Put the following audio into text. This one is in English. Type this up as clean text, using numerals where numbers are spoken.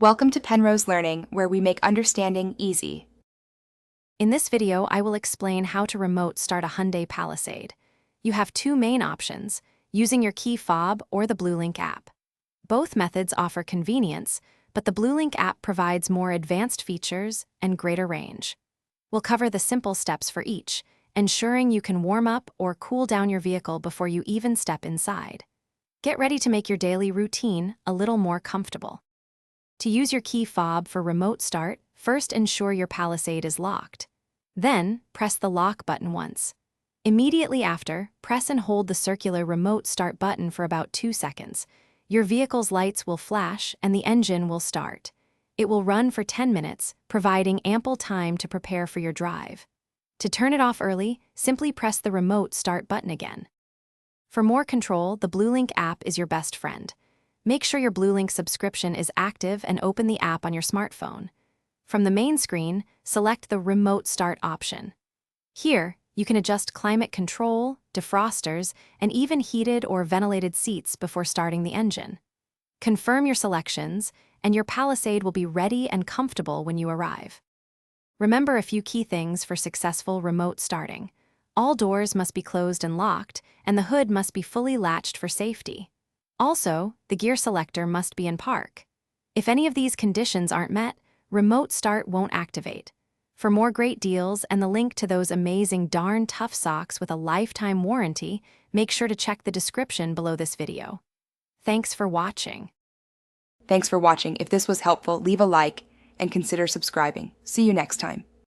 Welcome to Penrose Learning, where we make understanding easy. In this video, I will explain how to remote start a Hyundai Palisade. You have two main options, using your key fob or the BlueLink app. Both methods offer convenience, but the BlueLink app provides more advanced features and greater range. We'll cover the simple steps for each, ensuring you can warm up or cool down your vehicle before you even step inside. Get ready to make your daily routine a little more comfortable. To use your key fob for remote start, first ensure your Palisade is locked. Then, press the lock button once. Immediately after, press and hold the circular remote start button for about 2 seconds. Your vehicle's lights will flash and the engine will start. It will run for 10 minutes, providing ample time to prepare for your drive. To turn it off early, simply press the remote start button again. For more control, the BlueLink app is your best friend. Make sure your BlueLink subscription is active and open the app on your smartphone. From the main screen, select the Remote Start option. Here, you can adjust climate control, defrosters, and even heated or ventilated seats before starting the engine. Confirm your selections, and your Palisade will be ready and comfortable when you arrive. Remember a few key things for successful remote starting. All doors must be closed and locked, and the hood must be fully latched for safety. Also, the gear selector must be in park. If any of these conditions aren't met, remote start won't activate. For more great deals and the link to those amazing darn tough socks with a lifetime warranty, make sure to check the description below this video. Thanks for watching. Thanks for watching. If this was helpful, leave a like and consider subscribing. See you next time.